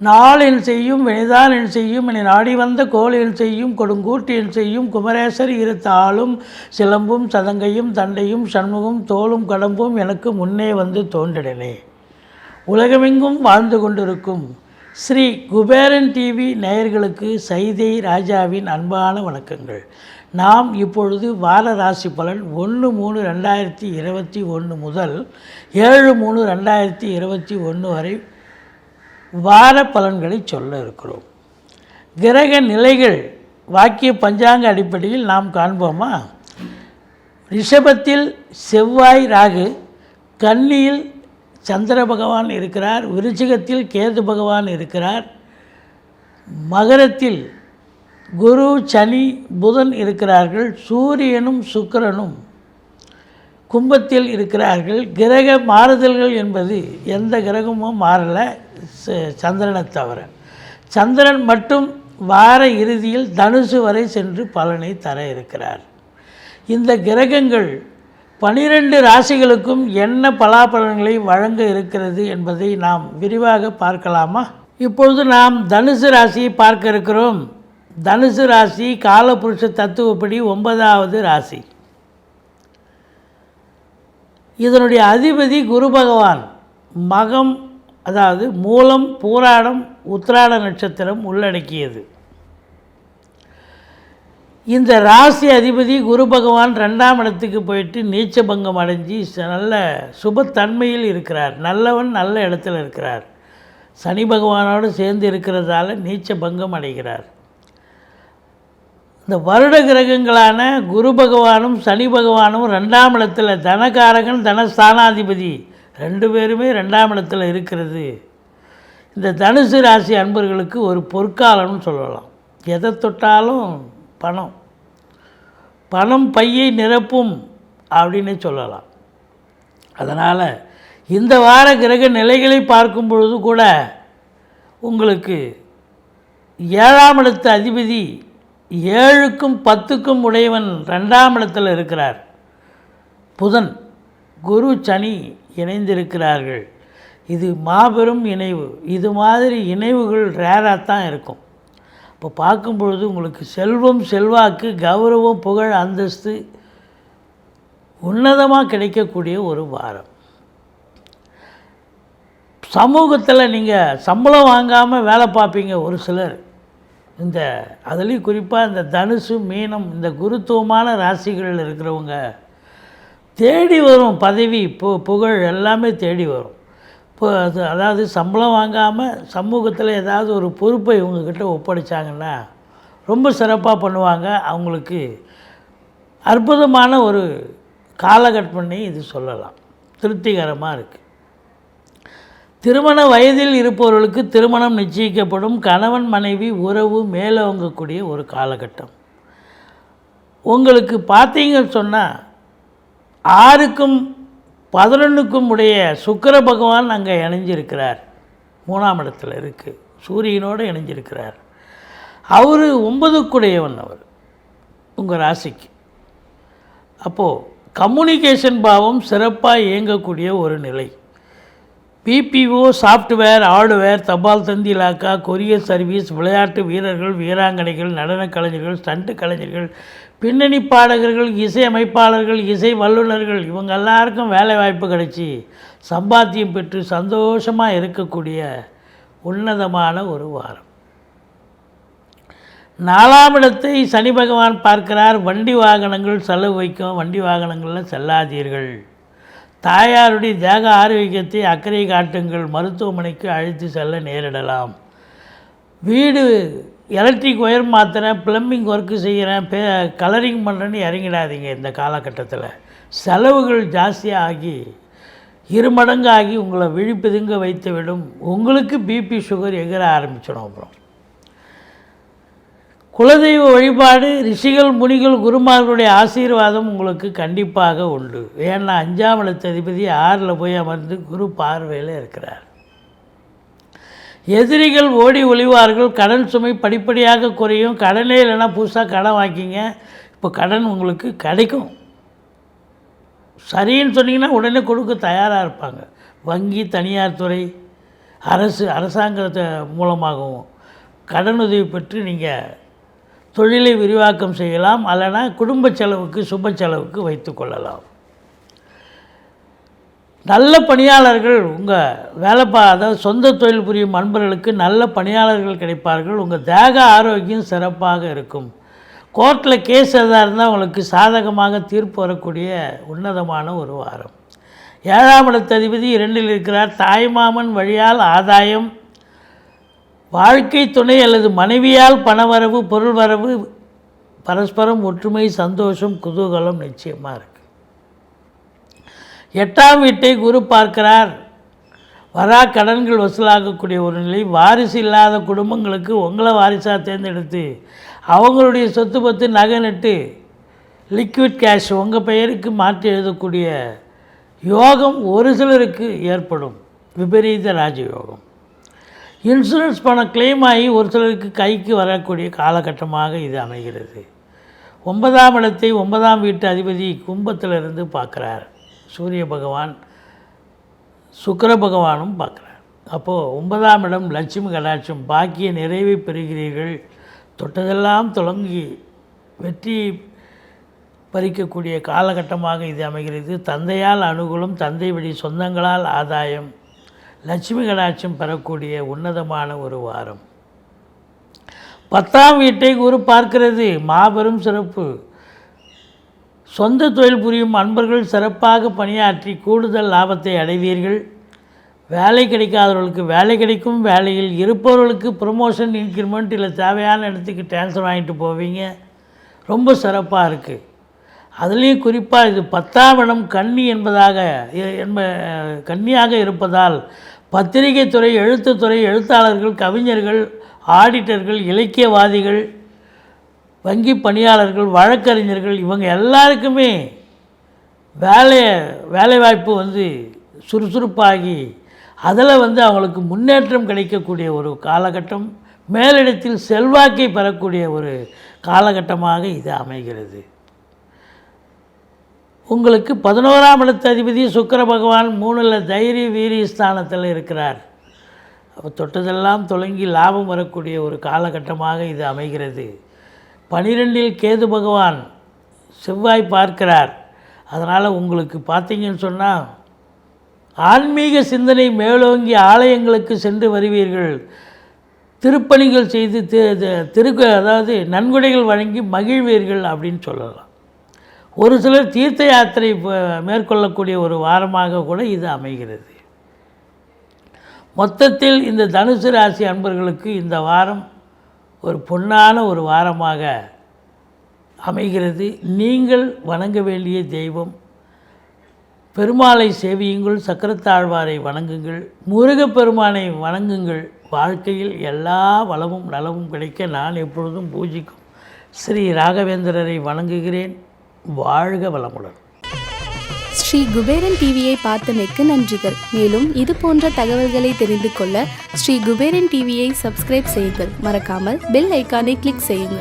நாளில் செய்யும் வினைதானில் செய்யும் என நாடி வந்த கோளில் செய்யும் கொடுங்கூட்டில் செய்யும் குமரேசர் இரு தாளும் சிலம்பும் சதங்கையும் தண்டையும் சண்முகம் தோளும் கடம்பும் எனக்கு முன்னே வந்து தோன்றிடனே. உலகமெங்கும் வாழ்ந்து கொண்டிருக்கும் ஸ்ரீ குபேரன் டிவி நேயர்களுக்கு சைதை ராஜாவின் அன்பான வணக்கங்கள். நாம் இப்பொழுது வார ராசி பலன் 1/3/2021 முதல் 7/3/2021 வரை வார பலன்களை சொல்ல இருக்கிறோம். கிரக நிலைகள் வாக்கிய பஞ்சாங்க அடிப்படையில் நாம் காண்போமா? ரிஷபத்தில் செவ்வாய் ராகு, கன்னியில் சந்திர பகவான் இருக்கிறார், விருச்சிகத்தில் கேது பகவான் இருக்கிறார், மகரத்தில் குரு சனி புதன் இருக்கிறார்கள், சூரியனும் சுக்கிரனும் கும்பத்தில் இருக்கிறார்கள். கிரக மாறுதல்கள் என்பது எந்த கிரகமும் மாறலை, சந்திரனை தவிர. சந்திரன் மட்டும் வார இறுதியில் தனுசு வரை சென்று பலனை தர இருக்கிறார். இந்த கிரகங்கள் 12 ராசிகளுக்கும் என்ன பலாபலன்களை வழங்க இருக்கிறது என்பதை நாம் விரிவாக பார்க்கலாமா? இப்பொழுது நாம் தனுசு ராசியை பார்க்க இருக்கிறோம். தனுசு ராசி காலபுருஷ தத்துவப்படி 9வது ராசி. இதனுடைய அதிபதி குரு பகவான். மகம், அதாவது மூலம், பூராடம், உத்திராட நட்சத்திரம் உள்ளடக்கியது. இந்த ராசி அதிபதி குரு பகவான் 2ஆம் இடத்துக்கு போயிட்டு நீச்சபங்கம் அடைஞ்சி நல்ல சுபத்தன்மையில் இருக்கிறார். நல்லவன் நல்ல இடத்துல இருக்கிறார். சனி பகவானோடு சேர்ந்து இருக்கிறதால நீச்சபங்கம் அடைகிறார். இந்த வருட கிரகங்களான குரு பகவானும் சனி பகவானும் 2ஆம் இடத்துல, தனகாரகன் தனஸ்தானாதிபதி 2 பேருமே 2ஆம் இடத்துல இருக்கிறது. இந்த தனுசு ராசி அன்பர்களுக்கு ஒரு பொற்காலம்னு சொல்லலாம். எதை தொட்டாலும் பணம், பணம் பையை நிரப்பும் அப்படின்னு சொல்லலாம். அதனால் இந்த வார கிரக நிலைகளை பார்க்கும் பொழுது கூட உங்களுக்கு 7ஆம் இடத்து அதிபதி 7க்கும் 10க்கும் உடையவன் 2ஆம் இடத்தில் இருக்கிறார். புதன், குரு, சனி இணைந்திருக்கிறார்கள். இது மாபெரும் இணைவு. இது மாதிரி இணைவுகள் ரேராக தான் இருக்கும். இப்போ பார்க்கும் பொழுது உங்களுக்கு செல்வம், செல்வாக்கு, கௌரவம், புகழ், அந்தஸ்து உன்னதமாக கிடைக்கக்கூடிய ஒரு வாரம். சமூகத்தில் நீங்கள் சம்பளம் வாங்காமல் வேலை பார்ப்பீங்க ஒரு சிலர். அதுலேயும் குறிப்பாக இந்த தனுசு, மீனம், இந்த குருத்துவமான ராசிகளில் இருக்கிறவங்க தேடி வரும் பதவி, புகழ் எல்லாமே தேடி வரும். இப்போ அதாவது சம்பளம் வாங்காமல் சமூகத்தில் ஏதாவது ஒரு பொறுப்பை இவங்கக்கிட்ட ஒப்படைச்சாங்கன்னா ரொம்ப சிறப்பாக பண்ணுவாங்க. அவங்களுக்கு அற்புதமான ஒரு காலகட்டம்னே இது சொல்லலாம். திருப்திகரமாக இருக்குது. திருமண வயதில் இருப்பவர்களுக்கு திருமணம் நிச்சயிக்கப்படும். கணவன் மனைவி உறவு மேலோங்கக்கூடிய ஒரு காலகட்டம். உங்களுக்கு பார்த்தீங்கன்னு சொன்னால் 6க்கும் 11க்கும் உடைய சுக்கிர பகவான் அங்கே இணைஞ்சிருக்கிறார். 3ஆம் இடத்துல இருக்குது, சூரியனோடு இணைஞ்சிருக்கிறார். அவர் 9க்குடையவன் அவர் உங்கள் ராசிக்கு. அப்போது கம்யூனிகேஷன் பாவம் சிறப்பாக இயங்கக்கூடிய ஒரு நிலை. பிபிஓ, சாஃப்ட்வேர், ஹார்ட்வேர், தபால் தந்தி இலாக்கா, கொரியர் சர்வீஸ், விளையாட்டு வீரர்கள், வீராங்கனைகள், நடன கலைஞர்கள், ஸ்டண்ட் கலைஞர்கள், பின்னணி பாடகர்கள், இசை அமைப்பாளர்கள், இசை வல்லுநர்கள், இவங்க எல்லாருக்கும் வேலை வாய்ப்பு கிடைச்சி சம்பாத்தியம் பெற்று சந்தோஷமாக இருக்கக்கூடிய உன்னதமான ஒரு வாரம். 4ஆம் இடத்தை சனி பகவான் பார்க்கிறார். வண்டி வாகனங்கள் செலவு வைக்கும். வண்டி வாகனங்களில் செல்லாதீர்கள். தாயாருடைய தேக ஆரோக்கியத்தை அக்கறை காட்டுங்கள். மருத்துவமனைக்கு அழைத்து செல்ல நேரிடலாம். வீடு எலக்ட்ரிக் ஒயர் மாற்றுறேன், ப்ளம்பிங் ஒர்க்கு செய்கிறேன், கலரிங் பண்ணுறேன்னு இறங்கிடாதீங்க. இந்த காலகட்டத்தில் செலவுகள் ஜாஸ்தியாக ஆகி 2 மடங்கு ஆகி உங்களை விழிப்புதுங்க வைத்து விடும். உங்களுக்கு பிபி சுகர் எகிற ஆரம்பிச்சிடும். அப்புறம் குலதெய்வ வழிபாடு, ரிஷிகள், முனிகள், குருமார்களுடைய ஆசீர்வாதம் உங்களுக்கு கண்டிப்பாக உண்டு. ஏன்னா 5ஆம் இடத்து அதிபதி 6ல் போய் அமர்ந்து குரு பார்வையில் இருக்கிறார். எதிரிகள் ஓடி ஒளிவார்கள். கடன் சுமை படிப்படியாக குறையும். கடனே இல்லைன்னா புதுசாக கடன் வாங்கிங்க. இப்போ கடன் உங்களுக்கு கிடைக்கும். சரின்னு சொன்னீங்கன்னா உடனே கொடுக்க தயாராக இருப்பாங்க. வங்கி, தனியார் துறை, அரசாங்கத்தை மூலமாகவும் கடனுதவி பெற்று நீங்கள் தொழிலை விரிவாக்கம் செய்யலாம். அல்லனா குடும்ப செலவுக்கு, சுப செலவுக்கு வைத்து கொள்ளலாம். நல்ல பணியாளர்கள் உங்கள் அதாவது சொந்த தொழில் புரியும் அன்பர்களுக்கு நல்ல பணியாளர்கள் கிடைப்பார்கள். உங்கள் தேக ஆரோக்கியம் சிறப்பாக இருக்கும். கோர்ட்டில் கேஸ் எதாக இருந்தால் உங்களுக்கு சாதகமாக தீர்ப்பு வரக்கூடிய உன்னதமான ஒரு வாரம். 7ஆம் இடத்து அதிபதி 2இல் இருக்கிறார். தாய்மாமன் வழியால் ஆதாயம், வாழ்க்கை துணை அல்லது மனைவியால் பணவரவு, பொருள் வரவு, பரஸ்பரம் ஒற்றுமை, சந்தோஷம், குதூகலம் நிச்சயமாக இருக்குது. 8ஆம் வீட்டை குரு பார்க்கிறார். வரா கடன்கள் வசூலாகக்கூடிய ஒரு நிலை. வாரிசு இல்லாத குடும்பங்களுக்கு உங்களை வாரிசாக தேர்ந்தெடுத்து அவங்களுடைய சொத்து பத்து நகை நட்டு லிக்விட் கேஷ் உங்கள் பெயருக்கு மாற்றி எழுதக்கூடிய யோகம் ஒரு சிலருக்கு ஏற்படும். விபரீத ராஜயோகம். இன்சூரன்ஸ் பணம் கிளைம் ஆகி ஒரு சிலருக்கு கைக்கு வரக்கூடிய காலகட்டமாக இது அமைகிறது. 9ஆம் இடத்தை 9ஆம் வீட்டு அதிபதி கும்பத்திலிருந்து பார்க்குறார். சூரிய பகவான், சுக்கிர பகவானும் பார்க்குறார். அப்போது 9ஆம் இடம் லட்சுமி கடாட்சம், பாக்கிய நிறைவை பெறுகிறீர்கள். தொட்டதெல்லாம் தொடங்கி வெற்றி பறிக்கக்கூடிய காலகட்டமாக இது அமைகிறது. தந்தையால் அனுகூலம், தந்தை வழி சொந்தங்களால் ஆதாயம், லட்சுமி கடாட்சம் பெறக்கூடிய உன்னதமான ஒரு வாரம். 10ஆம் வீட்டை குரு பார்க்கிறது. மாபெரும் சிறப்பு. சொந்த தொழில் புரியும் அன்பர்கள் சிறப்பாக பணியாற்றி கூடுதல் லாபத்தை அடைவீர்கள். வேலை கிடைக்காதவர்களுக்கு வேலை கிடைக்கும். வேலையில் இருப்பவர்களுக்கு ப்ரமோஷன், இன்க்ரிமெண்ட் இல்லை தேவையான இடத்துக்கு ட்ரான்ஸ்ஃபர் வாங்கிட்டு போவீங்க. ரொம்ப சிறப்பாக இருக்குது. அதுலேயும் குறிப்பாக இது 10ஆம் இடம் கன்னியாக இருப்பதால் பத்திரிகை துறை, எழுத்துத்துறை, எழுத்தாளர்கள், கவிஞர்கள், ஆடிட்டர்கள், இலக்கியவாதிகள், வங்கி பணியாளர்கள், வழக்கறிஞர்கள் இவங்க எல்லாருக்குமே வேலைவாய்ப்பு சுறுசுறுப்பாகி அதில் அவங்களுக்கு முன்னேற்றம் கிடைக்கக்கூடிய ஒரு காலகட்டம். மேலிடத்தில் செல்வாக்கை பெறக்கூடிய ஒரு காலகட்டமாக இது அமைகிறது. உங்களுக்கு 11ஆம் இடத்து அதிபதி சுக்கிர பகவான் 3இல் தைரிய வீரிய ஸ்தானத்தில் இருக்கிறார். அப்போ தொட்டதெல்லாம் தொடங்கி லாபம் வரக்கூடிய ஒரு காலகட்டமாக இது அமைகிறது. 12இல் கேது பகவான் செவ்வாய் பார்க்கிறார். அதனால் உங்களுக்கு பார்த்தீங்கன்னு சொன்னால் ஆன்மீக சிந்தனை மேலோங்கி ஆலயங்களுக்கு சென்று வருவீர்கள். திருப்பணிகள் செய்து அதாவது நன்கொடைகள் வழங்கி மகிழ்வீர்கள் அப்படின்னு சொல்லலாம். ஒரு சிலர் தீர்த்த யாத்திரை மேற்கொள்ளக்கூடிய ஒரு வாரமாக கூட இது அமைகிறது. மொத்தத்தில் இந்த தனுசு ராசி அன்பர்களுக்கு இந்த வாரம் ஒரு பொன்னான ஒரு வாரமாக அமைகிறது. நீங்கள் வணங்க வேண்டிய தெய்வம் பெருமாளை சேவியுங்கள், சக்கரத்தாழ்வாரை வணங்குங்கள், முருகப்பெருமானை வணங்குங்கள். வாழ்க்கையில் எல்லா வளமும் நலமும் கிடைக்க நான் எப்பொழுதும் பூஜிக்கும் ஸ்ரீ ராகவேந்திரரை வணங்குகிறேன். வாழ்க வளமுடன். ஸ்ரீ குபேரன் டிவியை பார்த்தமைக்கு நன்றிகள். மேலும் இது போன்ற தகவல்களை தெரிந்து கொள்ள ஸ்ரீ குபேரன் டிவியை சப்ஸ்கிரைப் செய்யுங்கள். மறக்காமல் பெல் ஐக்கானை கிளிக் செய்யுங்கள்.